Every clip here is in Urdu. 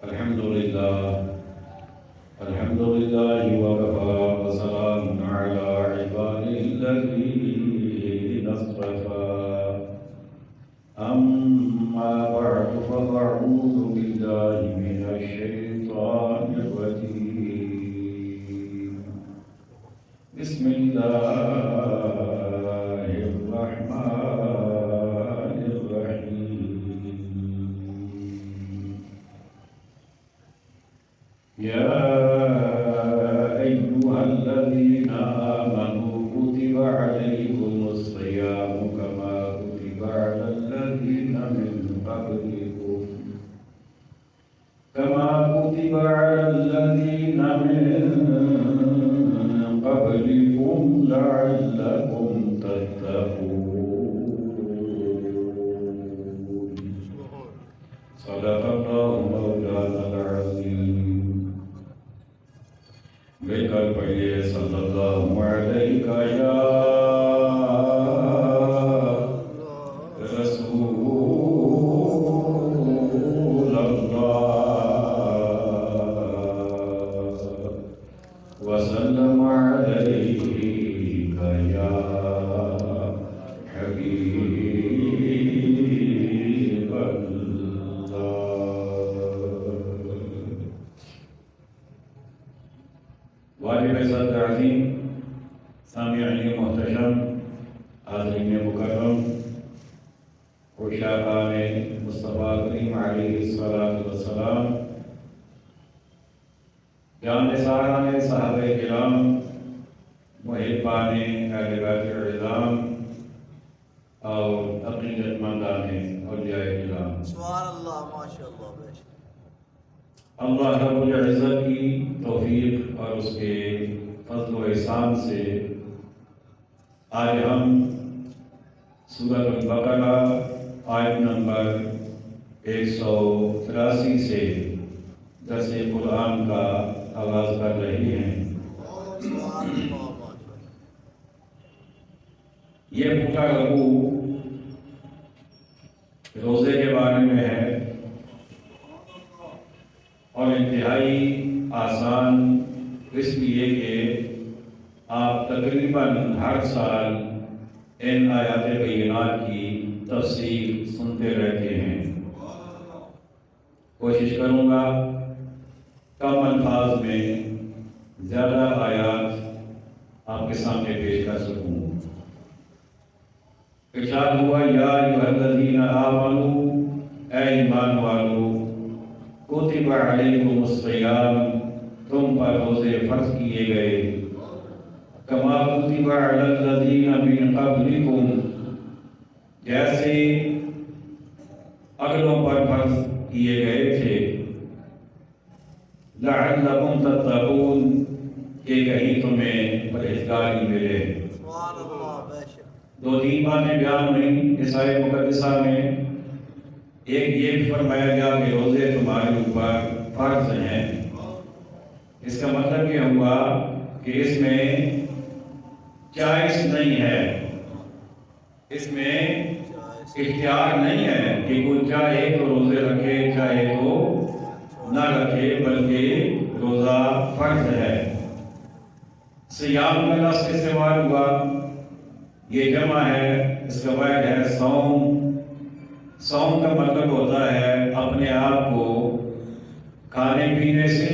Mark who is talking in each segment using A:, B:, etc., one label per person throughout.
A: الحمد لله الحمد لله وكفى وسلام على عباده الذين اصطفى أما بعد فأعوذ بالله من الشيطان الرجيم بسم الله الرحمن الرحيم يا أيها الذين آمنوا كتب عليكم الصيام كما كتب على الذين من قبلكم لعلكم تتقون صدق الله مولانا العظيم مل کر پڑھیے صلی اللہ علیہ یا رسول اللہ وسلم علیہ یا حبیب اللہ۔ واجب عزت عظیم سامعین محتشم حاضرین مکرم عشاقان مصطفیٰ کریم علیہ السلام، جان ساران صحابہ کرام، محبان اہل بیت العظام اور عقیدت مندان اولیاء کرام،
B: سبحان اللہ، ماشاء اللہ،
A: اللہ رب العزت کی توفیق اور اس کے فضل و احسان سے آج ہم سورۃ البقرہ آیت نمبر 183 سے درس قرآن کا آغاز کر رہے ہیں۔ یہ پورا رکوع روزے کے بارے میں ہے اور انتہائی آسان اس لیے کہ آپ تقریباً ہر سال ان آیات بینات کی تفسیر سنتے رہتے ہیں۔ کوشش کروں گا کم الفاظ میں زیادہ آیات آپ کے سامنے پیش کر سکوں۔ ارشاد ہوا یا ایھا الذین آمنوا، اے ایمان والو، کتب علیکم الصیام، تم پر روزے فرض کیے گئے، کما کتب علی الذین من قبلکم، جیسے اگلوں پر فرض کیے گئے تھے، لعلکم تتقون، کہ کہیں تمہیں پرہیزگاری ملے۔
B: سبحان اللہ، بے شک۔
A: دو تین باتیں بیان ہوئیں اس آیت مقدسہ میں۔ ایک یہ بھی فرمایا گیا کہ روزے تمہارے اوپر فرض ہیں۔ اس کا مطلب یہ ہوا کہ اس میں چوائس نہیں ہے، اس میں اختیار نہیں ہے کہ کوئی چاہے تو روزے رکھے چاہے تو نہ رکھے، بلکہ روزہ فرض ہے۔ سیام کا لفظ کس سے وارد ہوا؟ یہ جمع ہے، اس کا وعد ہے صوم۔ صوم کا مطلب ہوتا ہے اپنے آپ کو کھانے پینے سے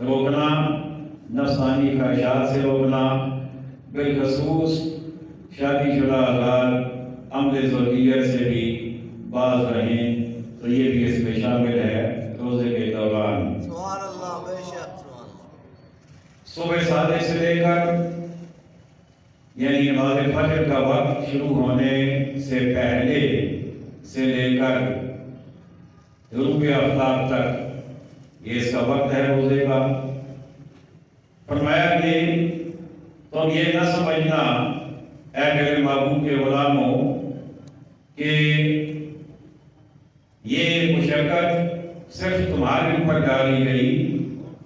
A: روکنا، نفسانی خواہشات سے روکنا، بالخصوص شادی شدہ حضرات عمل زوجیت سے بھی باز رہیں، تو یہ بھی اس میں شامل ہے روزے کے دوران۔
B: سبحان اللہ، بے شک، سبحان اللہ۔
A: صبح صادق سے لے کر یعنی نماز فجر کا وقت شروع ہونے سے پہلے سے لے کر غروب آفتاب تک یہ اس کا وقت ہے روزے کا۔ فرمایا کہ تم یہ نہ سمجھنا اے میرے محبوب کے غلاموں کہ یہ مشقت صرف تمہارے اوپر ڈالی گئی۔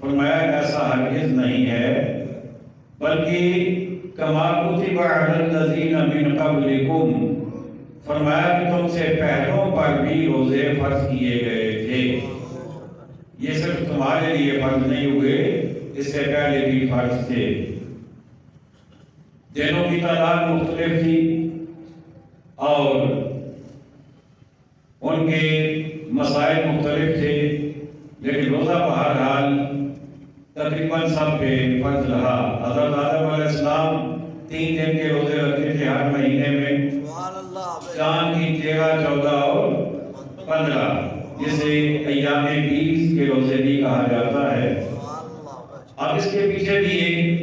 A: فرمایا ایسا ہرگز نہیں ہے، بلکہ کما کتب علی الذین من قبلکم، فرمایا کہ تم سے پہلوں پر بھی روزے فرض کیے گئے تھے۔ یہ صرف تمہارے لیے فرض نہیں ہوئے، اس سے پہلے بھی فرض تھے۔ دنوں کی تعداد مختلف تھی اور ان کے مسائل مختلف تھے، لیکن روزہ بہرحال تقریباً سب پہ فرض رہا۔ حضرت آدم علیہ السلام 3 دن کے روزے رکھتے تھے ہر مہینے میں،
B: سبحان اللہ بے
A: چاند کی 13، 14 اور 15، جسے ایام 20 کے روزے بھی کہا جاتا ہے۔
B: سبحان اللہ بے شک
A: اب اس کے پیچھے بھی ایک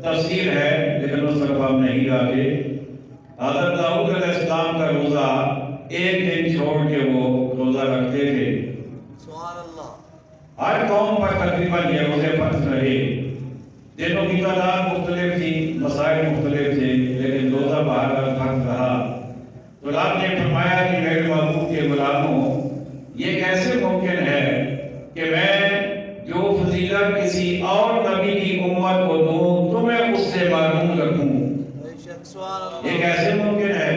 A: تفسیر ہے، لیکن اس طرف ہم نہیں جاتے۔ حضرت داؤد علیہ السلام کا روزہ 1 دن چھوڑ کے وہ روزہ رکھتے تھے۔
B: سبحان اللہ
A: ہر قوم پر تقریباً یہ روزے فرض رہے، دنوں کی تعداد مختلف تھی، مسائل مختلف تھے، لیکن روزہ بہرحال فرض رہا۔ تو آپ نے فرمایا کہ میرے محبوب کے غلاموں، یہ کیسے ممکن ہے کہ میں جو فضیلت کسی اور نبی کی امت کو دوں تمہیں اس سے محروم رکھوں؟
B: بے شک سبحان اللہ
A: یہ کیسے ممکن ہے؟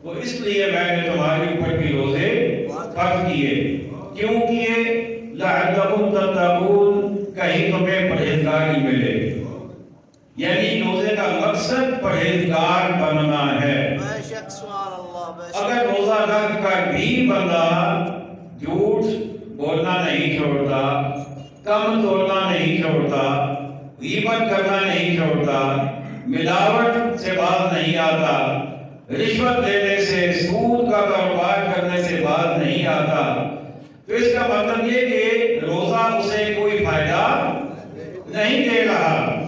A: تو اس لیے میں نے تمہارے اوپر بھی روزے فرض کیے۔ کیوں کیے؟ لعلکم تتقون، کہیں تمہیں پرہیزگاری ملے۔ یعنی روزے کا مقصد پرہیزگار بننا ہے۔
B: بے شک سبحان اللہ بے شک
A: اگر روزہ رکھ کر بھی بندہ جھوٹ بولنا نہیں چھوڑتا، کم تولنا نہیں چھوڑتا، غیبت کرنا نہیں چھوڑتا، ملاوٹ سے باز نہیں آتا، رشوت دینے سے، سود کا کاروبار کرنے سے باز نہیں آتا، تو اس کا مطلب یہ کہ روزہ اسے کوئی فائدہ نہیں دے رہا،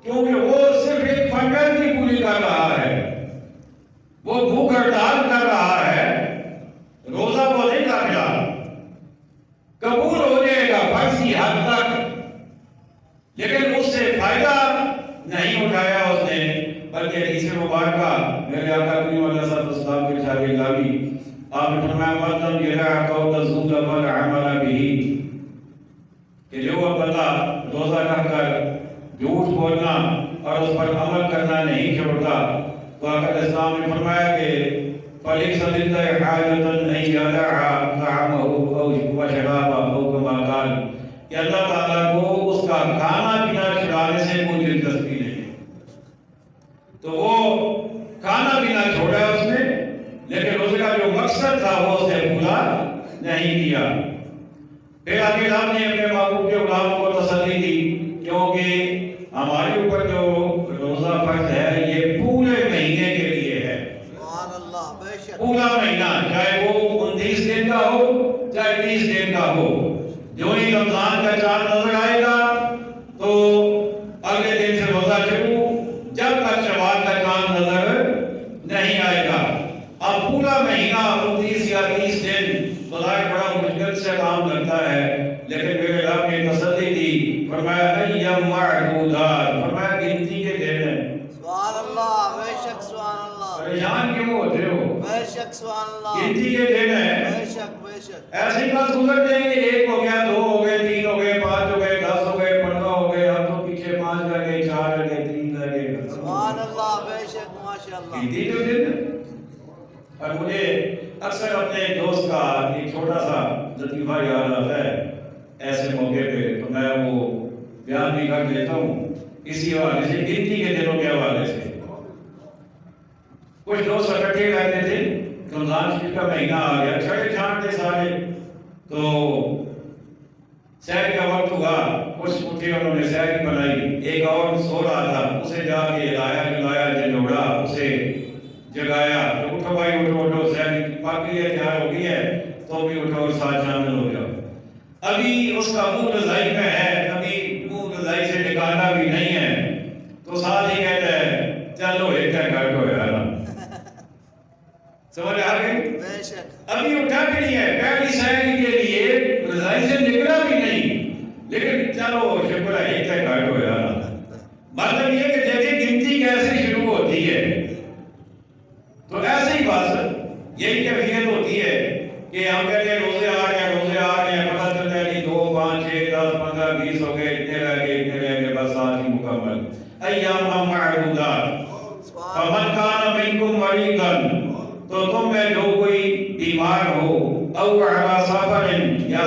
A: کیونکہ وہ صرف ایک فارمیلٹی پوری کر رہا ہے، وہ بھوک ہڑتال کر رہا ہے، روزہ وہ نہیں رکھ رہا۔ قبول ہو جائے گا فرض کی حد تک، لیکن اس سے فائدہ نہیں اٹھایا اس نے، بلکہ حدیث مبارکہ میرے آقا کریم علیہ السلام کے ارشاد الہی، آپ نے فرمایا مَن یَدَعْ قَوْلَ الزُّورِ وَالْعَمَلَ بِهِ، کہ جو بندہ روزہ رکھ کر جھوٹ بولنا اور اس پر عمل کرنا نہیں چھوڑتا، تو آقا اسلام نے فرمایا کہ فَلَيْسَ لِلَّهِ حَاجَةٌ أَن يَدَعَ طَعَامَهُ أَوْ وَشَرَابَهُ أَوْ كَمَا قَالَ، کہ اللہ تعالیٰ کو اس کا کھانا پینا چھڑانے سے کوئی دلچسپی نہیں، تو وہ کھانا پینا چھوڑا اس نے، لیکن روزے کا جو مقصد تھا وہ اسے پورا نہیں کیا۔ پھر آگے آپ نے اپنے محبوب کے غلاموں کو تسلی دی، کیونکہ ہمارے اوپر جو روزہ فرض ہے یہ پورے مہینے کے لیے ہے،
B: سبحان اللہ بے شک
A: پورا مہینہ، چاہے وہ 29 دن کا ہو چاہے 30 دن کا ہو۔ جو ہی رمضان کا چاند نظر آئے گا تو اگلے دن سے روزہ شروع، جب تک شوال کا چاند نظر نہیں آئے گا۔ اب پورا مہینہ 29 یا 30 دن بظاہر بڑا مشکل سے کام کرتا ہے، لیکن میرے رب نے تسلی دی، فرمایا ایام معدودات، فرمایا گنتی کے دن ہیں۔
B: سبحان اللہ بے شک سبحان اللہ
A: پریشان کیوں ہوتے ہو؟
B: بے شک سبحان اللہ
A: گنتی کے دن ہیں،
B: بے شک بے شک
A: ایسے ہی بس گزر جائیں گے، 1 ہو گیا، 2 ہو گئے، 3 ہو گئے، 5 ہو گئے، 10 ہو گئے، 15 ہو گئے، ہم تو پیچھے 5 رہ گئے، 4 رہ گئے، 3 رہ گئے۔
B: سبحان اللہ بے شک ماشاء اللہ
A: گنتی کے دن ہیں۔ اور مجھے اکثر اپنے دوست کا ایک چھوٹا سا لطیفہ یاد آتا ہے ایسے موقع پہ، تو میں وہ بیان بھی کر دیتا ہوں اسی حوالے سے، گنتی کے دنوں کے حوالے سے۔ کچھ دوست اکٹھے رہتے تھے، رمضان شریف کا مہینہ آ گیا، چھڑے چھانٹے سارے، تو سحر کا وقت ہوا، کچھ اٹھے انہوں نے سحر بنائی، ایک اور سو رہا تھا، اسے جا کے لایا جلایا جھنجھوڑا، اسے جگایا، تو اٹھو بھائی اٹھو اٹھو، سحر پاکی ہے، تیار ہو گئی ہے، تو بھی اٹھو اور ساتھ شامل ہو جاؤ۔ ابھی اس کا منہ رضائی میں ہے، ابھی منہ رضائی سے نکالنا بھی نہیں ہے، تو ساتھ ہی کہتا ہے چلو ایک گھر کو یار، سمجھ آ گئی؟
B: بے شک
A: ابھی اٹھا بھی نہیں ہے، پہلی سحری کے لیے رضائی سے نکلا بھی نہیں، لیکن چلو شکر ہے ایک گھر کو یار۔ مطلب یہ کہ دیکھیں گنتی کیسے شروع ہوتی ہے، تو ایسے ہی بس یہی کیفیت ہوتی ہے کہ ہم کہتے ہیں روزے آ رہے ہیں، روزے آ رہے ہیں، پتہ چلتا ہے کہ 2 5 6 10 15 20 ہو گئے، اتنے رہ گئے، بس آج ہی مکمل۔ ایام معدودات، فمن کان منکم مریضا، تو تم میں جو کوئی بیمار ہو، او علی سفر یا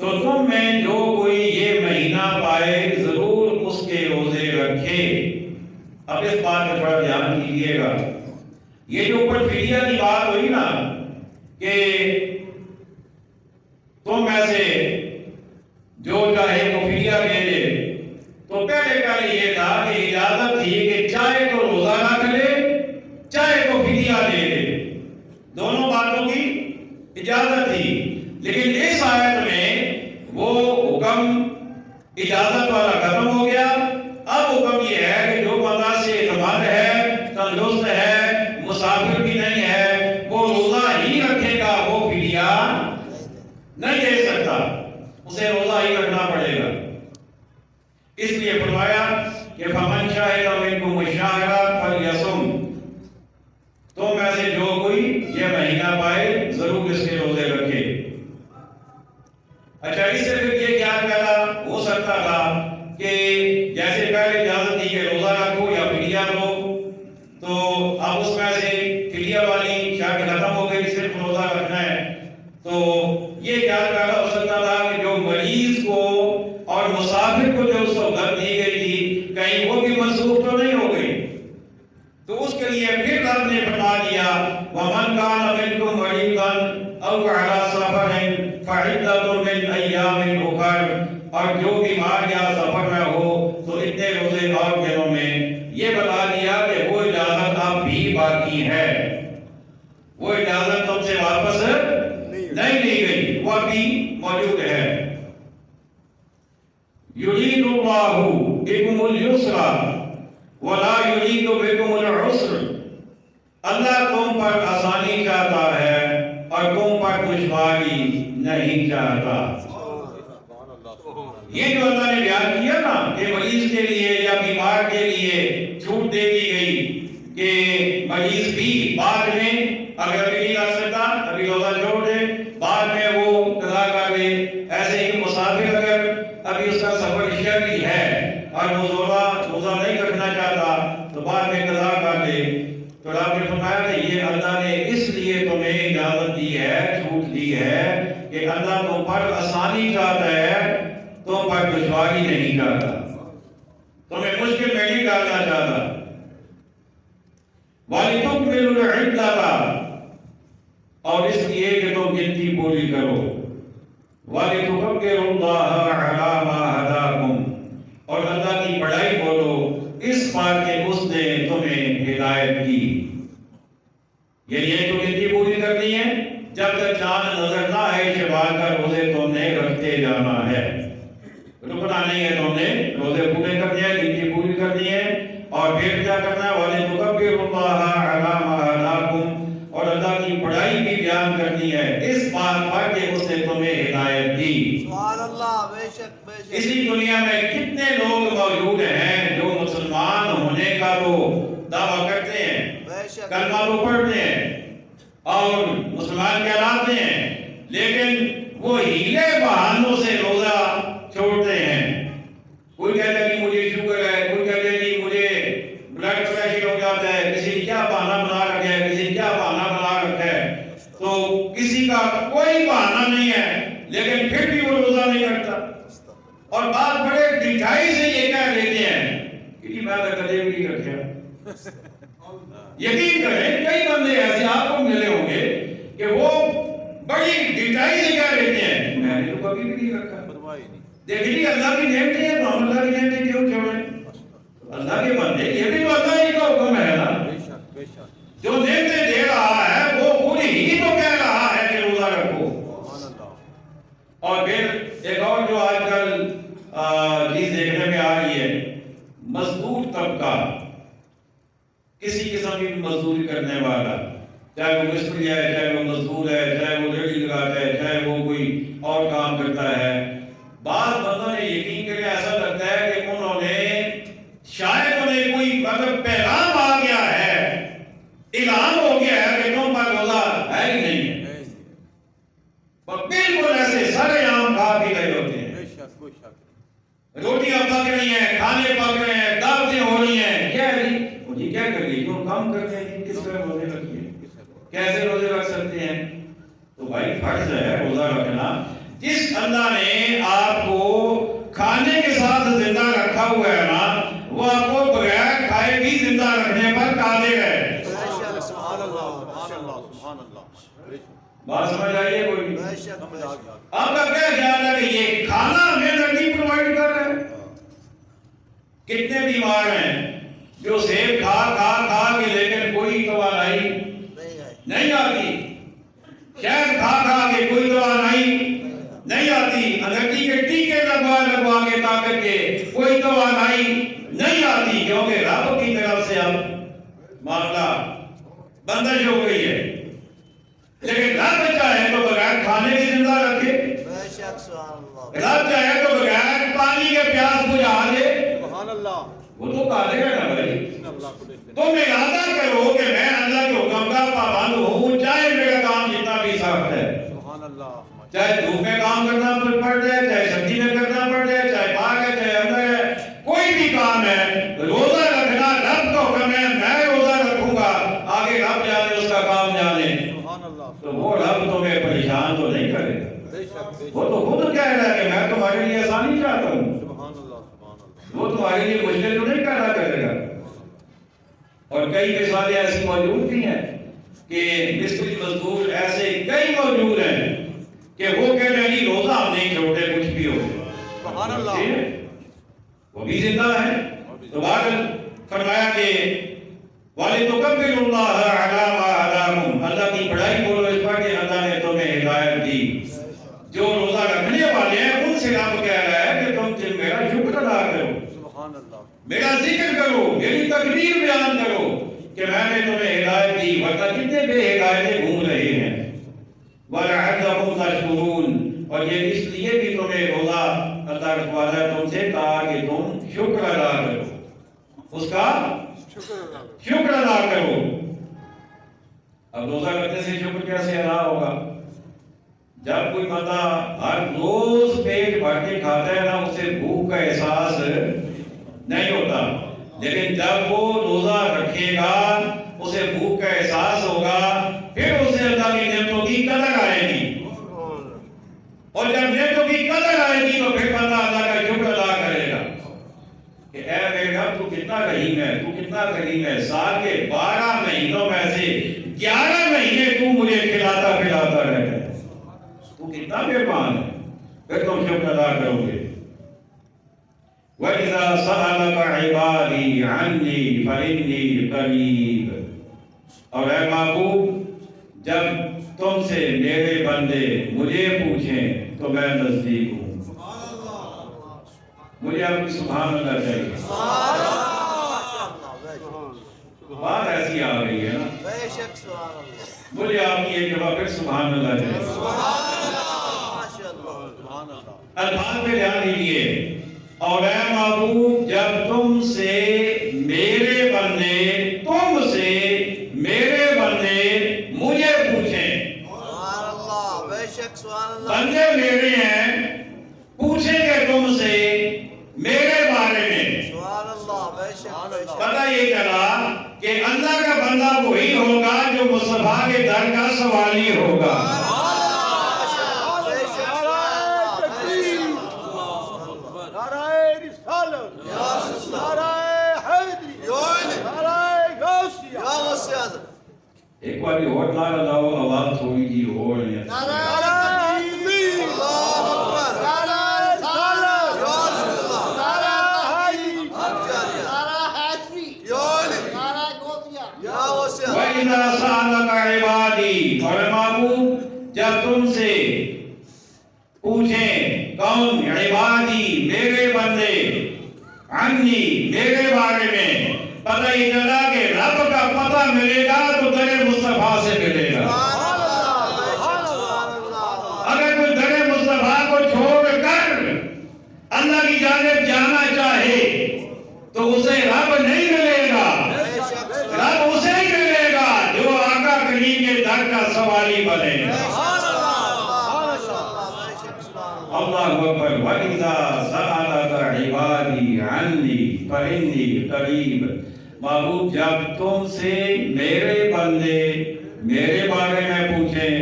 A: تو تم میں جو کوئی یہ مہینہ پائے ضرور اس کے روزے رکھے۔ اب اس بات پہ تھوڑا دھیان کیجیے گا، یہ جو اوپر فدیہ کی بات ہوئی نا کہ تم میں سے جو چاہے وہ فدیہ دے دے، تو پہلے یہ تھا کہ اجازت تھی کہ چاہے تو روزہ رکھ لے چاہے تو فدیہ دے دے، دونوں باتوں کی اجازت تھی۔ لیکن اس آیت میں وہ حکم اجازت والا ختم ہو گیا، اب حکم یہ ہے کہ جو بندہ صحت مند ہے، تندرست ہے، مسافر بھی نہیں ہے، وہ روزہ ہی رکھے گا، وہ فدیہ نہیں دے سکتا، اسے روزہ ہی رکھنا پڑے گا۔ اس لیے فرمایا کہ فمن شاہد منکم الشہر فلیصم، تو میں سے جو کوئی یہ مہینہ پائے ضرور اس کے روزے رکھے۔ اچھا، اس سے پھر یہ کیا پیدا ہو سکتا تھا کہ جیسے پہلے اجازت تھی کہ روزہ رکھو یا فدیہ دو، تو اب اس میں سے فدیہ والی شرط ختم ہو گئی، صرف روزہ رکھنا ہے۔ تو یہ کیا پیدا ہو سکتا تھا کہ جو مریض کو اور مسافر کو جو سہولت دی گئی تھی کہیں وہ بھی منسوخ تو نہیں ہو گئی، تو اس کے لیے پھر رب نے فرما دیا وَمَنْ كَانَ مِنْكُمْ مَرِيضًا أَوْ عَلَىٰ سَفَرٍ فَعِدَّةٌ مِّنْ أَيَّامٍ أُخَرَ، اور جو بیمار یا سفر میں ہو تو اتنے روزے اور دنوں میں۔ یہ بتا دیا کہ وہ اجازت اب بھی باقی ہے، وہ اجازت تم سے واپس نہیں لی گئی، وہ ابھی موجود ہے۔ يُرِيدُ اللَّهُ بِكُمُ الْيُسْرَ وَلَا يُرِيدُ بِكُمُ الْعُسْرَ، اللہ تم پر آسانی چاہتا ہے اور تم پر دشواری نہیں چاہتا۔ یہ جو اللہ نے بیان کیا نا کہ مریض کے لیے یا بیمار کے لیے چھوٹ دے دی گئی کہ مریض بھی بعد میں اگر ابھی نہیں رکھ سکتا ابھی روزہ چھوڑ دے، بعد میں وہ قضا کر دے۔ ایسے ہی مسافر اگر ابھی اس کا سفر شرعی ہے اور وہ روزہ نہیں رکھنا چاہتا تو بعد میں قضا کر دے۔ تو رب نے فرمایا کہ یہ اللہ نے اس لیے تمہیں اجازت دی ہے، چھوٹ دی ہے کہ اللہ تم پر آسانی چاہتا ہے، تم پر دشواری نہیں چاہتا، تمہیں مشکل میں نہیں ڈالنا چاہتا۔ وَلِتُكْمِلُوا الْعِدَّةَ، اور اس لیے کہ تم گنتی پوری کرو۔ وَلِتُكَبِّرُوا اللَّهَ عَلَىٰ مَا هَدَاكُمْ، اور اللہ کی بڑائی بولو اس بات کہ اس نے تمہیں ہدایت کی۔ یعنی ایک تو گنتی پوری کرنی ہے، جب تک چاند نظر نہ آئے شوال کا روزے تم نے رکھتے جانا ہے، رکنا نہیں ہے، تم نے روزے پورے کرنے ہیں، گنتی پوری کرنی ہے۔ اور پھر کیا کرنا ہے؟ وَلِتُكَبِّرُوا اللَّهَ عَلَىٰ مَا هَدَاكُمْ، اور اللہ کی بڑائی بھی بیان کرنی ہے اس بات پر کہ اس نے تمہیں ہدایت دی۔
B: سبحان اللہ، بے شک بے شک۔
A: اسی دنیا میں کتنے لوگ موجود ہیں جو مسلمان ہونے کا تو دعویٰ کرتے ہیں،
B: بے شک،
A: کلمہ تو پڑھتے ہیں اور مسلمان کہلاتے ہیں، لیکن وہ ہیلے بہانوں سے روزہ چھوڑتے ہیں۔ کوئی کہتا ہے کہ مجھے شوگر ہے، کوئی کہتا ہے کہ مجھے بلڈ پریشر ہو جاتا ہے، کسی نے کیا بہانہ بنا رکھا ہے، کسی نے کیا بہانہ بنا رکھا ہے، تو کسی کا کوئی بہانہ نہیں ہے لیکن پھر بھی وہ روزہ نہیں رکھتا۔ اور بات بڑے ڈٹھائی سے یہ کہہ دیتے ہیں کہ میں تو کبھی بھی نہیں رکھا۔ یقین کریں کئی بندے ایسے آپ کو ملے ہوں گے کہ وہ بڑی ڈٹھائی سے کہہ دیتے ہیں میں نے تو کبھی بھی نہیں رکھا۔ دیکھیے اللہ کی نعمتیں ہیں تو ہم اللہ کی نعمتیں کیوں چھوڑیں؟ اللہ کے بندے یہ بھی تو اللہ ہی کا حکم ہے نا، جو نعمتیں دے رہا ہے وہ خود ہی تو کہہ رہا ہے کہ روزہ رکھو۔ اور پھر ایک اور جو آج کل چیز دیکھنے میں آ رہی ہے، مزدور طبقہ، کسی قسم کی مزدوری کرنے والا، چاہے وہ مستری ہے، چاہے وہ مزدور ہے، چاہے وہ ریڑھی لگاتا ہے، چاہے وہ کوئی اور کام کرتا ہے، بعض بندوں نے یقین کرے ایسا لگتا ہے کہ انہوں نے شاید انہیں کوئی مطلب پیغام آ گیا ہے، اعلان ہو گیا ہے کہ تم پر روزہ ہے ہی نہیں ہے، اور بالکل ایسے سارے عام کھا پی رہے ہوتے ہیں، روٹیاں پک رہی ہیں، کھانے پک رہے ہیں، دعوتیں ہو رہی ہیں، کیا ہے جی کیا کریے جو کام کرتے ہیں کس طرح روزے رکھیے، کیسے روزے رکھ سکتے ہیں؟ تو بھائی فرض ہے روزہ رکھنا، جس اللہ نے آپ کو کھانے کے ساتھ زندہ رکھا ہوا ہے نا، وہ آپ کو بغیر کھائے بھی زندہ رکھنے پر قادر ہے۔
B: سبحان اللہ سبحان اللہ سبحان اللہ۔
A: بات سمجھ آئیے کوئی؟
B: بے شک بے شک۔
A: آپ کا کیا خیال ہے کہ یہ کھانا ہمیں نہیں پرووائڈ کر رہے ہیں؟ کتنے بیمار ہیں جو سیب کھا کھا کھا کے لیکن کوئی توانائی نہیں آتی، شہد کھا کھا کے کوئی توانائی نہیں آتی، انگریزی کے ٹیکے لگوا کے طاقت کے کوئی توانائی نہیں آتی، کیونکہ رب کی طرف سے اب معاملہ بندش ہو گئی ہے۔ لیکن رب چاہے تو بغیر کھانے کے زندہ رکھے،
B: بے شک سبحان اللہ۔
A: رب چاہے تو بغیر پانی کے پیاس بجھا دے،
B: سبحان اللہ۔
A: وہ تو قادر ہے نا بھائی۔ تم ارادہ کرو کہ میں اللہ کے حکم کا پابند ہوں، چاہے میرا کام جتنا بھی سخت ہے،
B: سبحان اللہ۔
A: چاہے دھوپ میں کام کرنا پڑ جائے، چاہے سردی میں کرنا پڑ جائے، چاہے باہر ہے چاہے اندر ہے، کوئی بھی کام ہے، روزہ رکھنا رب کا حکم ہے، میں روزہ رکھوں گا، آگے رب جانے اس کا کام جانے، تو وہ رب تمہیں پریشان تو نہیں کرے گا۔ وہ تو خود کہہ رہا ہے کہ میں تمہارے لیے آسانی چاہتا ہوں، وہ تمہارے لیے مشکل تو نہیں پیدا کرے گا۔ اور کئی مثالیں ایسی موجود بھی ہیں کہ مستری مزدور ایسے کئی موجود ہیں کہ وہ کہتے ہیں جی روزہ ہم نہیں چھوڑتے کچھ بھی ہو،
B: سبحان اللہ۔
A: وہ بھی زندہ ہے۔ تو بعد فرمایا کہ وَلِتُكَبِّرُوا اللَّهَ عَلَىٰ مَا هَدَاكُمْ، اللہ کی بڑائی بولو اس پر کہ اللہ نے تمہیں ہدایت دی۔ جو روزہ رکھنے والے ہیں ان سے رب کہہ رہا ہے کہ تم میرا شکر ادا کرو،
B: سبحان اللہ۔
A: میرا ذکر کرو، میری تکبیر بیان کرو کہ میں نے تمہیں ہدایت دی، ورنہ کتنے بے ہدایتیں گھوم رہے ہیں۔ وَلَعَلَّكُمْ تَشْكُرُونَ، اور یہ اس لیے بھی تمہیں روزہ اللہ رکھواتا ہے تم سے تاکہ تم شکر ادا کرو، اس کا شکر ادا کرو۔ اب روزہ رکھنے سے شکر کیسے ادا ہوگا؟ جب کوئی بندہ ہر روز پیٹ بھر کے کھاتا ہے نا، اسے بھوک کا احساس نہیں ہوتا، لیکن جب وہ روزہ رکھے گا اسے بھوک کا احساس ہوگا، پھر اسے اللہ کی نعمتوں کی قدر آئے گی، اور جب نعمتوں کی قدر آئے گی تو پھر بندہ اللہ کا شکر ادا کرے گا کہ اے میرے رب تو کتنا رحیم ہے، تو کتنا کریم ہے، سال کے 12 مہینوں میں سے 11 مہینے تو مجھے کھلاتا پلاتا رہتا ہے، تو کتنا مہربان ہے، پھر تم شکر ادا کرو گے۔ وَإِذَا سَأَلَكَ عِبَادِي عَنِّي فَإِنِّي قَرِيبٌ، اور اے محبوب جب تم سے میرے بندے مجھے پوچھیں تو میں نزدیک ہوں۔ مجھے آپ کی سبحان اللہ چاہیے۔ بات ایسی آ گئی ہے نا،
B: بے شک سبحان اللہ۔
A: مجھے آپ کی ایک دفعہ پھر سبحان اللہ چاہیے۔ الفاظ پہ دھیان دیجیے، اور اے محبوب جب تم سے میرے بندے مجھے پوچھیں،
B: سبحان اللہ بے شک سبحان اللہ۔
A: بندے میرے ہیں، پوچھیں گے تم سے میرے بارے میں،
B: سبحان اللہ بے شک بے شک۔
A: پتہ یہ چلا کہ اللہ کا بندہ وہی ہوگا جو مصطفیٰ کے در کا سوالی ہوگا۔ ایک باری اور نعرہ لاؤ، آواز تھوڑی جی اور نہیں آتی۔ وَإِذَا سَأَلَكَ عِبَادِي، اور محبوب جب تم سے پوچھیں کون؟ عبادی میرے بندے، عنی میرے بارے میں، پتہ یہ چلا کہ رب کا پتہ ملے گا تو در مصطفیٰ سے ملے گا۔ اگر کوئی در مصطفیٰ کو چھوڑ کر اللہ کی جانب جانا چاہے تو اسے رب نہیں ملے گا، رب اسے ہی ملے گا جو آقا کریم کے در کا سوالی بنے گا۔ اللہ اکبر۔ وَإِذَا سَأَلَكَ عِبَادِي عَنِّي فَإِنِّي قَرِيبٌ، محبوب جب تم سے میرے بندے میرے بارے میں پوچھیں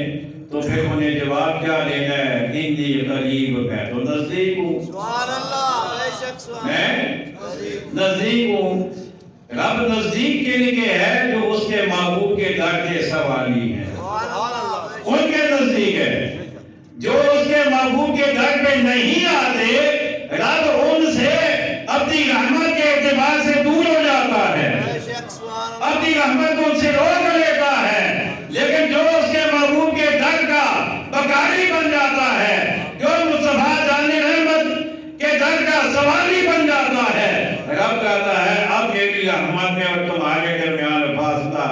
A: تو پھر انہیں جواب کیا دینا ہے؟ انی قریب، میں تو نزدیک ہوں،
B: سبحان اللہ، بے شک سبحان
A: میں نزدیک ہوں۔ رب نزدیک کے لیے ہے جو اس کے محبوب کے در کے سوالی ہیں، ان کے نزدیک ہے۔ جو اس کے محبوب کے در پہ نہیں آتے، رب ان سے اپنی رحمت کے اعتبار سے دور ہو جاتا ہے، اپنی رحمت ان سے روک لیتا ہے۔ لیکن جو اس کے محبوب کے در کا بکاری بن جاتا ہے، جو مصطفیٰ جان رحمت کے در کا سوالی بن جاتا ہے، رب کہتا ہے اب میری رحمت میں اور تمہارے درمیان فاصلہ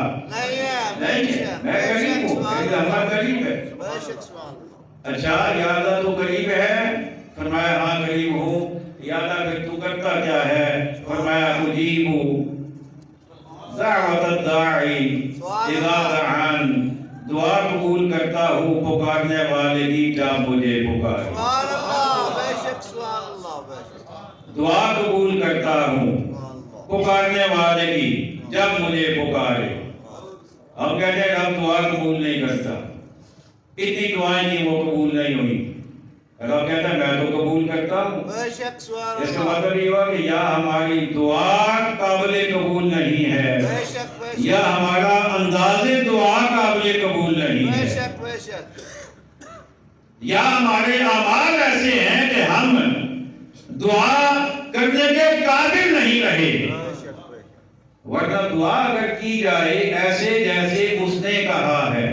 A: نہیں ہے، میں قریب ہوں، میری رحمت قریب ہے۔ اچھا یا اللہ تو قریب ہے؟ فرمایا ہاں قریب ہوں۔ یا اللہ پھر تو کرتا کیا ہے؟ فرمایا مجیب دعوت الداعی اذا دعان، دعا قبول کرتا ہوں پکارنے والے کی جب مجھے پکارے۔ دعا قبول کرتا ہوں پکارنے والے کی جب مجھے پکارے۔ ہم کہتے ہیں رب دعا قبول نہیں کرتا، اتنی دعائیں تھیں وہ قبول نہیں ہوئی، رب کہتا ہے میں تو قبول کرتا ہوں۔ اس کا مطلب یہ ہوا کہ یا ہماری دعا قابل قبول نہیں ہے، یا ہمارا انداز دعا قابل قبول نہیں ہے، یا ہمارے اعمال ایسے ہیں کہ ہم دعا کرنے کے قابل نہیں رہے۔ ورنہ دعا اگر کی جائے ایسے جیسے اس نے کہا ہے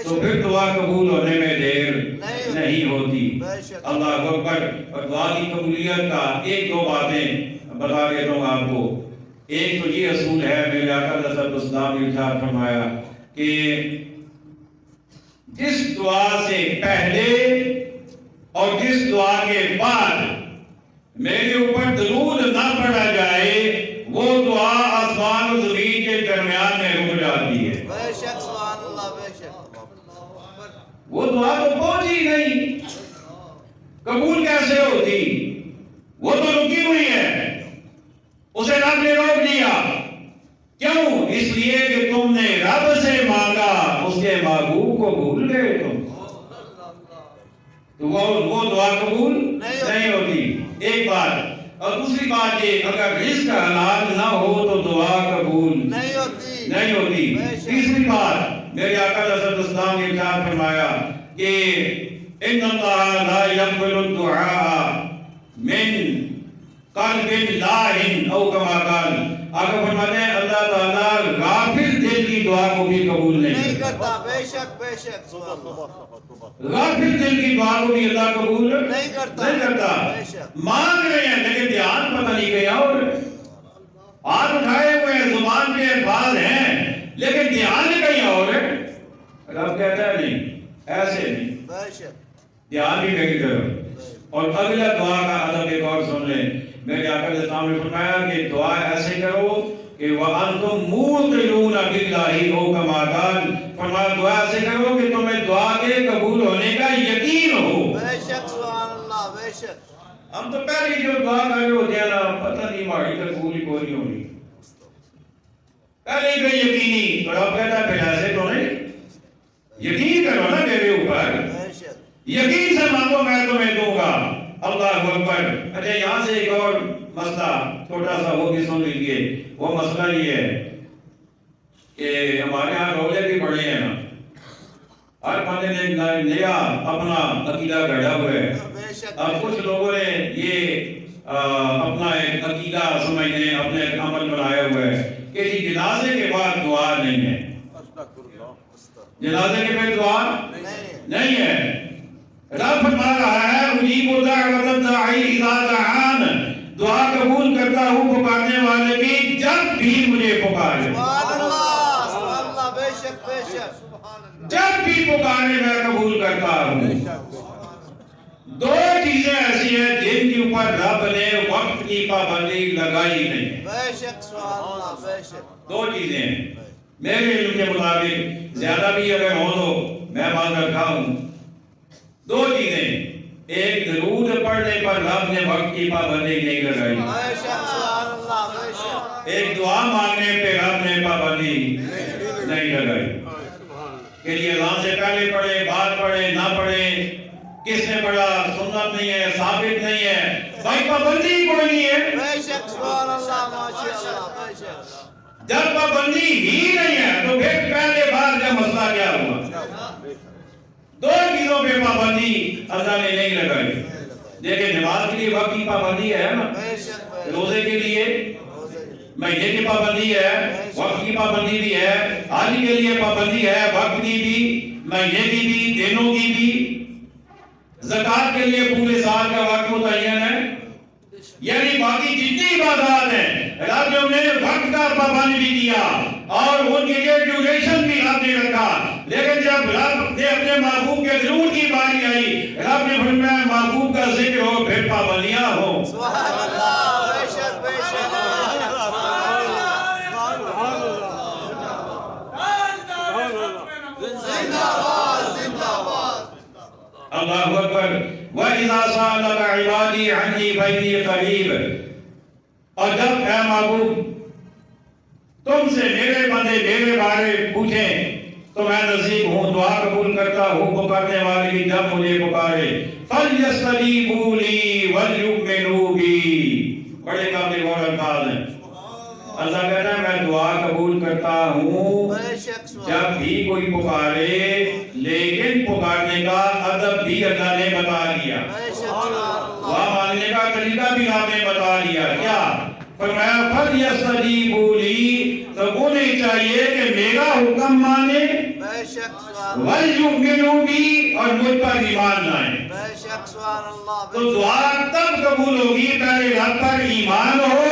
A: تو پھر دعا قبول ہونے میں دیر نہیں ہوتی۔ اللہ اکبر۔ اور دعا کی قبولیت کا ایک دو باتیں بتا دیتا ہوں آپ کو۔ ایک تو یہ اصول ہے، میرے آقا صلی اللہ علیہ وسلم نے ارشاد فرمایا کہ جس دعا سے پہلے اور جس دعا کے بعد میرے اوپر درود نہ پڑھا جائے وہ دعا آسمان و زمین کے درمیان میں رک جاتی ہے۔ وہ دعا تو پہنچی نہیں، قبول کیسے ہوتی؟ وہ تو رکی ہوئی ہے، اسے رب نے روک دیا۔ کیوں؟ اس لیے کہ تم نے رب سے مانگا، اس کے محبوب کو بھول گئے تم، تو وہ دعا قبول نہیں ہوتی۔ ایک بات۔ اور دوسری بات یہ، اگر رزق حلال نہ ہو تو دعا قبول نہیں ہوتی۔ تیسری بات، میرے آقا صلی اللہ علیہ وسلم نے ارشاد فرمایا کہ ان اللہ لا يقبل الدعاء من قلب لاہن او کما قال، آقا فرماتے ہیں اللہ تعالیٰ غافل دل کی دعا کو بھی قبول نہیں کرتا۔
B: بے شک بے شک،
A: غافل دل کی دعا کو بھی اللہ قبول نہیں کرتا۔ مانگ رہے ہیں لیکن دھیان پتہ نہیں گیا، اور ہاتھ اٹھائے ہوئے زبان پہ الفاظ ہیں لیکن دھیان کہیں اور ہے۔ رب کہتا ہے نہیں، ایسے نہیں، دھیان بھی میری طرف۔ اور اگلا دعا کا ادب ایک اور سن لیں۔ میرے آقا علیہ السلام نے فرمایا کہ دعا ایسے کرو کہ وَأَنْتُمْ مُوقِنُونَ بِاللَّهِ او کما قال، فرمایا دعا ایسے کرو کہ تمہیں دعا کے قبول ہونے کا یقین ہو۔
B: بے شک سبحان اللہ، بے شک۔
A: ہم تو پہلی جو دعا کر رہے ہوتے ہیں نا، پتہ نہیں ہماری قبول کوئی نہیں ہونی، پہلے ہی یقینی، تو رب کہتا ہے پھر ایسے تو نہیں، یقین کرو نا میرے اوپر، یقین سے مانگو میں تمہیں دوں گا۔ اللہ اکبر۔ اچھا یہاں سے ایک اور مسئلہ چھوٹا سا وہ بھی سن لیجیے۔ وہ مسئلہ یہ ہے کہ ہمارے ہاں روزے بھی بڑے ہیں نا، ہر بندے نے نیا اپنا عقیدہ گھڑا ہوا ہے۔ اب کچھ لوگوں نے یہ اپنا ایک عقیدہ سمجھنے اپنے ایک عمل بنایا ہوا ہے کہ جی جنازے کے بعد دعا نہیں ہے، جنازے کے بعد دعا نہیں ہے۔ رب فرما رہا ہے اجیب دعوت الداعی اذا دعان، دعا قبول کرتا ہوں پکارنے والے کی جب بھی مجھے پکارے۔
B: سبحان اللہ، سبحان اللہ، بے شک بے شک،
A: جب بھی پکارے میں قبول کرتا ہوں۔ دو چیزیں ایسی ہیں جن کے اوپر رب نے وقت کی پابندی لگائی نہیں۔
B: بے شک سبحان اللہ، بے شک۔
A: دو چیزیں ہیں میرے علم کے مطابق، زیادہ بھی اگر ہو تو میں مان رکھا ہوں۔ دو چیزیں، ایک درود پڑھنے پر رب نے وقت کی پابندی نہیں لگائی،
B: بے شک سبحان اللہ، بے شک۔
A: ایک دعا مانگنے پہ رب نے پابندی نہیں لگائی۔ کے لیے اذان سے پہلے پڑھے بعد پڑھے نہ پڑھے کس نے پڑھا سنت نہیں ہے ثابت نہیں ہے بھائی پابندی ہی پڑھنی ہے
B: بے شک سبحان اللہ ماشاءاللہ بے شک
A: جب پابندی ہی نہیں ہے تو پھر پہلے بعد کا مسئلہ کیا ہوا دو چیزوں پہ پابندی اللہ نے نہیں لگائی دیکھیں نماز کے لیے وقت کی پابندی ہے نا
B: بے شک
A: روزے کے لیے مہینے کی پابندی ہے وقت کی پابندی بھی ہے حج کے لیے پابندی ہے وقت کی بھی مہینے کی بھی دنوں کی بھی زکات کے لیے پورے سال کا وقت متعین ہے یعنی باقی جتنی عبادات ہیں رب نے وقت کا پابند بھی کیا اور ان کے لیے ڈیوریشن بھی رب نے رکھا لیکن جب رب نے اپنے محبوب کے ضرور کی باری آئی رب نے فرمایا محبوب کا ذکر ہو پھر پابندیاں ہو
B: سبحان اللہ بے شک بے شک زندہ باد زندہ باد
A: اللہ اکبر وَإِذَا سَأَلَكَ عِبَادِي عَنِّي فَإِنِّي قَرِيبٌ اور جب اے محبوب تم سے میرے بندے میرے بارے پوچھیں تو میں نزدیک ہوں دعا قبول کرتا ہوں پکارنے والے کی جب مجھے پکارے فَلْيَسْتَجِيبُوا لِي وَلْيُؤْمِنُوا بِي بڑے قابل اور الفاظ ہیں اللہ کہتا ہے میں دعا قبول کرتا ہوں
B: بے شک
A: جب بھی کوئی پکارے لیکن پکارنے کا ادب بھی اللہ نے بتا دیا
B: بے شک سبحان اللہ
A: دعا مانگنے کا طریقہ بھی آپ نے بتا دیا کیا فرمایا فَلْيَسْتَجِيبُوا لِي تو انہیں چاہیے کہ میرا حکم مانے
B: بے شک سبحان اللہ
A: وَلْيُؤْمِنُوا بِي اور مجھ پر ایمان لائیں
B: بے شک سبحان اللہ
A: تو دعا تب قبول ہوگی پہلے رب پر ایمان ہو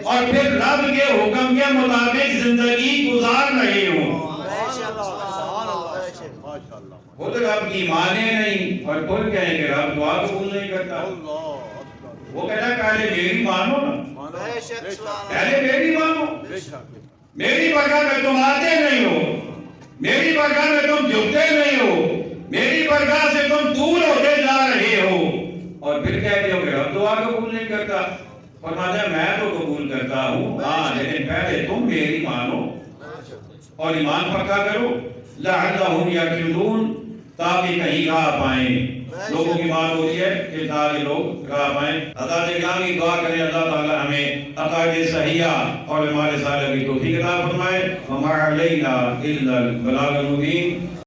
A: اور پھر رب کے حکم کے مطابق زندگی گزار رہے ہوں
B: بے شک سبحان اللہ بے شک
C: ماشاءاللہ
A: خود رب کی مانے نہیں اور خود کہیں کہ رب دعا قبول نہیں کرتا
C: اللہ اکبر
A: وہ کہتا ہے پہلے میری مانو نا
B: بے شک سبحان اللہ
A: پہلے میری مانو
C: بے شک
A: میری برکت میں تم آتے نہیں ہو میری برکت میں تم جھکتے نہیں ہو میری برکت سے تم دور ہوتے جا رہے ہو اور پھر کہتے ہو کہ رب دعا قبول نہیں کرتا فرماتا ہے میں تو قبول کرتا ہوں ہاں لیکن پہلے تم میری مانو اور ایمان پکا کرو لعلہم یرشدون تاکہ کہیں راہ پائیں لوگوں کی بات ہو رہی ہے کہ تاکہ لوگ راہ پائیں حضرت گرامی دعا کریں اللہ تعالی ہمیں عقائد صحیحہ اور ہمارے صالح کی توفیق عطا فرمائے وما علینا الا البلاغ المبین